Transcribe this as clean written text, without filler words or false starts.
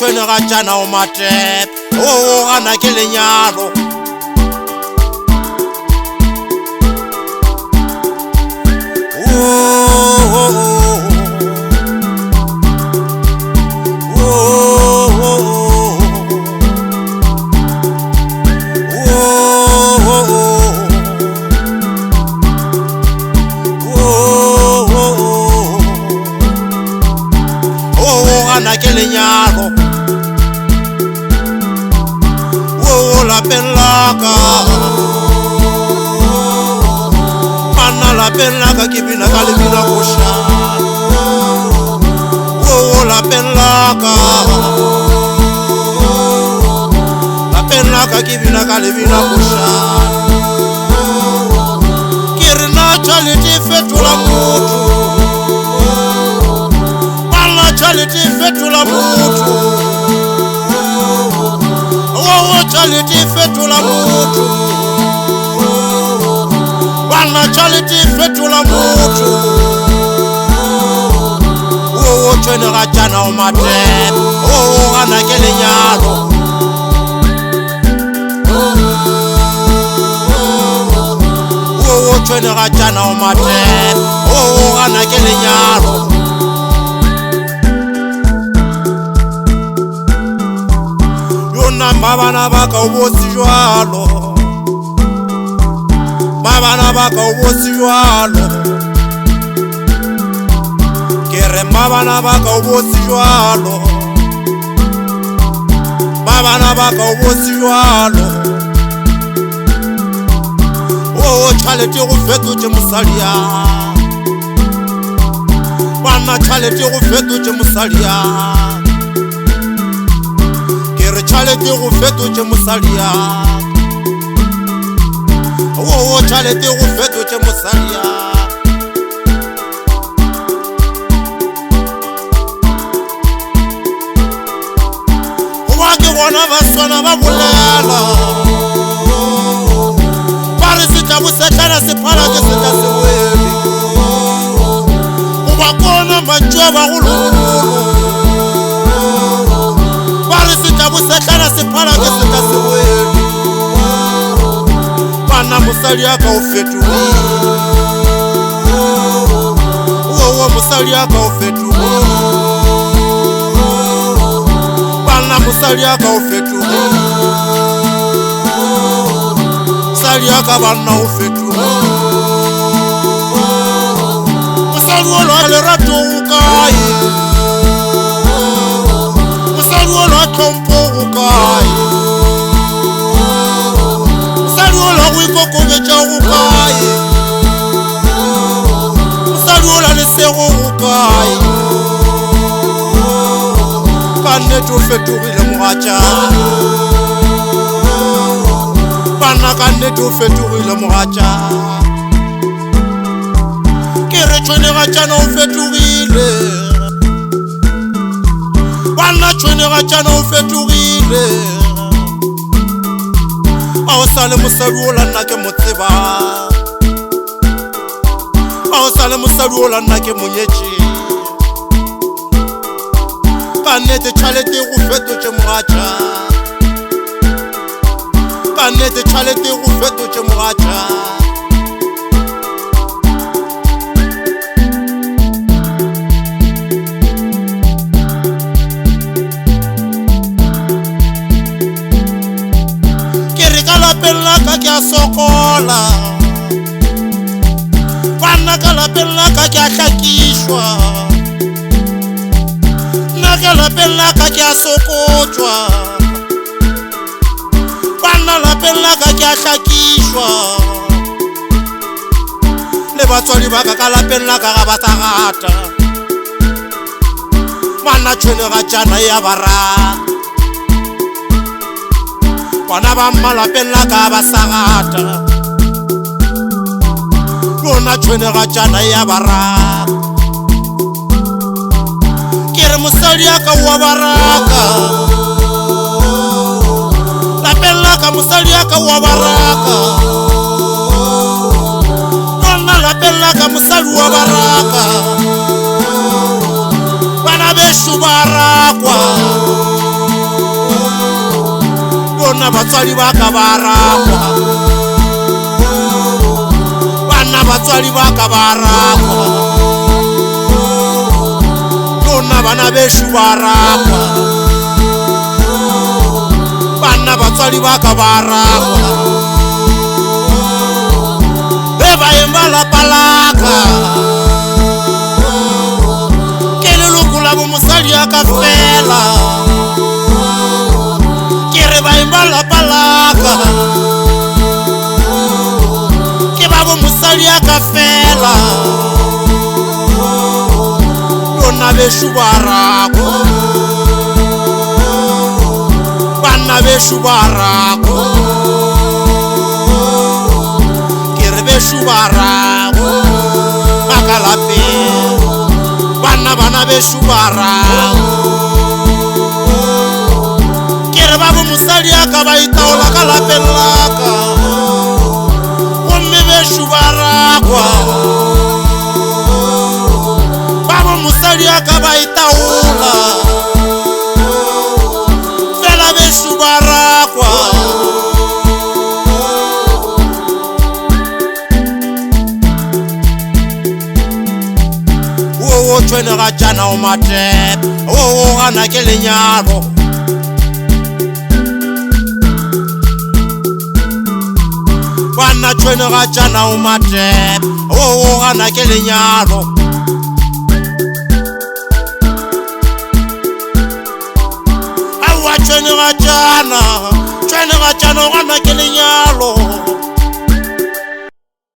tshwene ga tjana o matepe o gana ke lenyalo gana ke lenyalo lapeng laka mana lapeng laka ke bina ka lebina go sha lapeng laka ke bina ka lebina go sha ke re na tšhalete fetola motho mana tšhalete fetola motho tšhalete fetola motho bana tšhalete fetola motho o tshwene ga tjana o matepe o gana ke lenyalo o tshwene ga tjana o matepe o gana ke lenyalo Mabana baka o bosi jwalo Mabana baka o bosi jwalo Kere mabana baka o bosi jwalo Mabana baka o bosi jwalo tšhalete go fetotše mosadia Bana tšhalete go fetotše mosadia tšhalete go fetotše mosadia tšhalete go fetotše mosadia goba ke gona baswana ba bolela ba re setla bosetlana sephala ke setla sewele goba kona mantšwa ba gologolo busetlana sephala ke setla sewele bana mosadi aka o fetoile mosadi aka o fetoile bana mosadi aka o fetoile mosadi aka bana o fetoile mosadi o lo lerato o kae mosadi o lo tlhompho o kae mosadi o lo go ikokobetša go kae mosadi o la lesego go kae ka nnete o fetogile mogatša bana ka nnete o fetogile mogatša ke re tšhwene ga tšana o fetogile bana tšhwene ga tšana o fetogile a o sa le mosadi o la nna ke mo tseba a o sa le mosadi o la nna ke monyetše ka nnete tšhalete go fetotše mogatša ka nnete tšhalete go fetotše mogatša ka ke a sokola bana ka lapeng la ka ke a hlakišwa nna ka lapeng la ka ke a sokotšwa bana lapeng la ka ke a hlakišwa le batswadi ba ka lapeng la ka ga ba sa gata bana tšhwene ga tšana ya baraka bana ba malapeng la ka ba sa gata lona tšhwene ga tšana ya baraka ke re mosadi ya ka wa baraka lapeng la ka mosadi ya ka wa baraka lona lapeng la ka mosadi wa baraka bana beshu barakwa bana batswali ba ka ba rakwa bana batswali ba ka ba rakwa lona bana beshu ba rakwa bana batswali ba ka ba rakwa eba embala palaka kelelukula bumusali akafela kere ba embala palaka ke ba bumusali akafela lona beshu ba rakwa bana beshu ba rakwa Beshubarago Bakalape Bana Beshubarago Kere babu musali akabaita ola kalapelaka Ome Beshubarago Babu musali akabaita ola Fela Beshubarago Chwene ga jana o matep gana ke lenyalo bana chwene ga jana o matep gana ke lenyalo awa chwene ga jana gana ke lenyalo